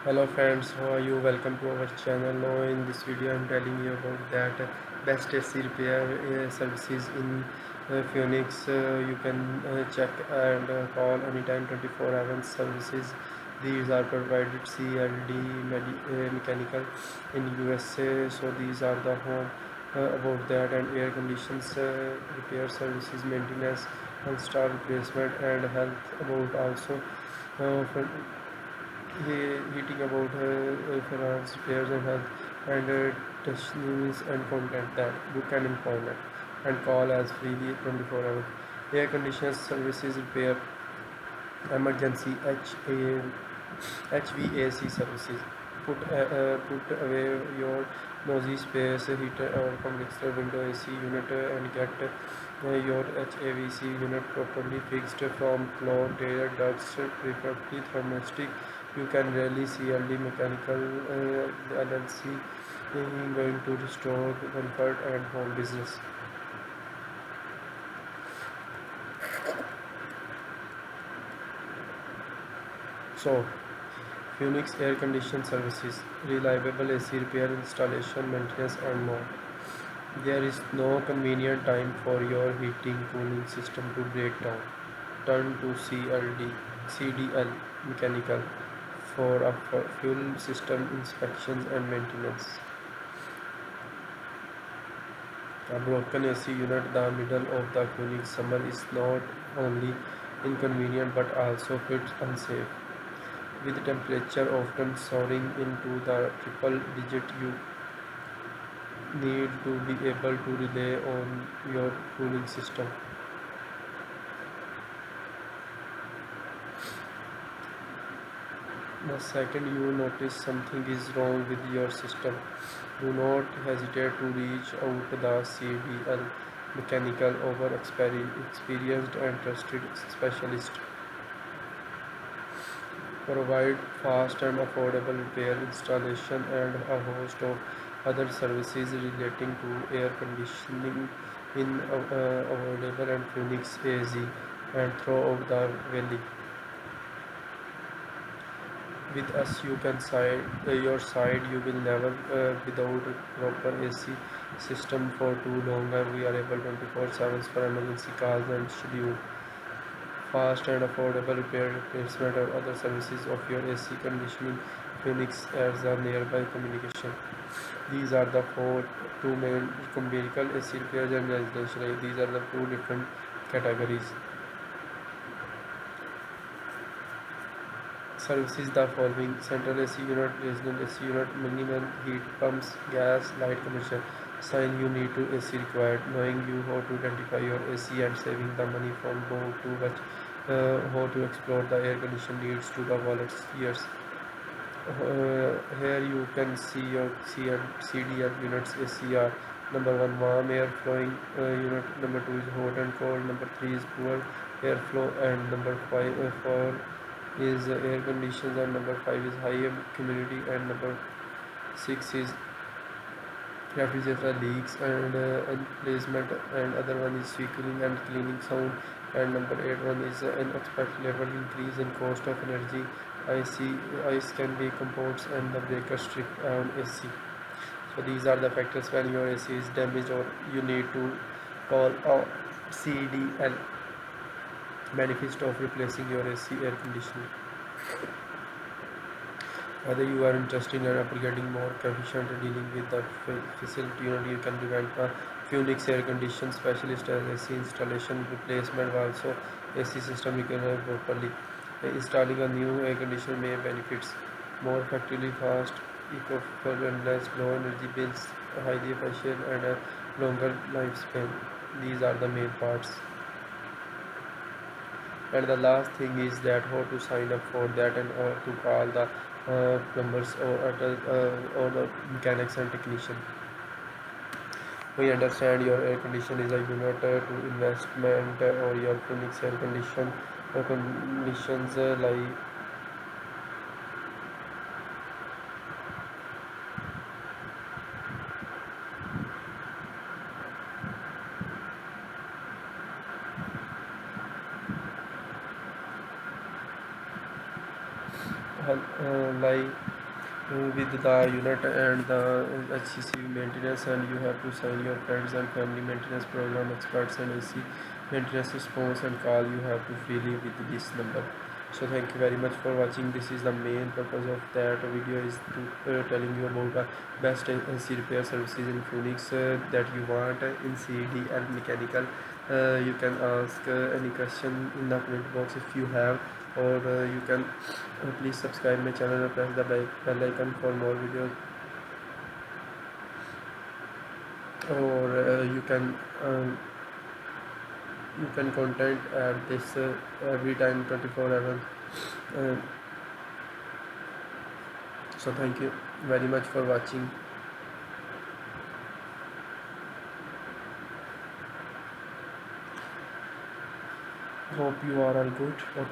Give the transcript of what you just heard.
Hello friends, how are you? Welcome to our channel. Now in this video I'm telling you about that best AC repair services in Phoenix. You can check and call anytime 24 hours services. These are provided CLD mechanical in USA. So these are the home about that, and air conditions repair services, maintenance, install replacement, and health about also. For heating about finance, pairs and health, and testimonies and content that book and employment, and call as freely 24 hours. Air conditioners services repair, emergency HVAC services. Put away your noisy space heater or compressor window AC unit and get your HVAC unit properly fixed from clogged air ducts, preferably thermostat. You can really see LD mechanical LLC going to restore comfort and home business. So, Phoenix Air Condition Services, reliable AC repair, installation, maintenance, and more. There is no convenient time for your heating cooling system to break down. Turn to CDL Mechanical for a fuel system inspections and maintenance. A broken AC unit the middle of the cooling summer is not only inconvenient but also quite unsafe. With temperature often soaring into the triple digit, you need to be able to rely on your cooling system. The second you notice something is wrong with your system, do not hesitate to reach out to the CDL mechanical over experienced and trusted specialist. Provide fast and affordable repair, installation, and a host of other services relating to air conditioning in available and Phoenix AZ and throughout the valley. With us, you can your side. You will never without proper AC system for too long. And we are able 24/7 for emergency calls and schedule fast and affordable repair, replacement, or other services of your AC conditioning. Phoenix as a nearby communication. These are the two main commercial AC repairs and residential. These are the two different categories. Services the following: central AC unit, regional AC unit, minimal heat pumps, gas, light commercial. Sign you need to AC required. Knowing you how to identify your AC and saving the money from going too much. How to explore the air condition needs to the wallet's years. Here you can see your CDL units ACR. Number 1 warm air flowing unit, number 2 is hot and cold, number 3 is poor airflow, and number 4 is air conditions, and number 5 is high humidity, and number 6 is refrigerator leaks and placement, and other one is sweeping and cleaning sound, and number 8 one is unexpected level increase in cost of energy. Ice can be compounds and the breaker strip on AC. So these are the factors when your AC is damaged or you need to call a CDL. Benefits of replacing your AC air conditioner. Whether you are interested in upgrading more efficient dealing with the facility unit, you can revamp a Phoenix air condition specialist as AC installation replacement, also AC system recovery properly. Installing a new air conditioner may benefits more effectively, fast, eco-friendly, low energy bills, highly efficient, and a longer lifespan. These are the main parts. And the last thing is that how to sign up for that, and to call the plumbers or the mechanics and technician. We understand your air condition is a unit to investment or your Phoenix air conditions like lie with the unit and the HCC maintenance, and you have to sign your friends and family maintenance program experts and AC maintenance response and call. You have to fill it with this number. So thank you very much for watching. This is the main purpose of that video, is to telling you about the best AC repair services in Phoenix that you want in CDL mechanical. You can ask any question in the comment box if you have, or you can please subscribe my channel and press the bell icon for more videos, or you can contact at this every time 24 hours. uh, so thank you very much for watching. Hope you are all good. Okay.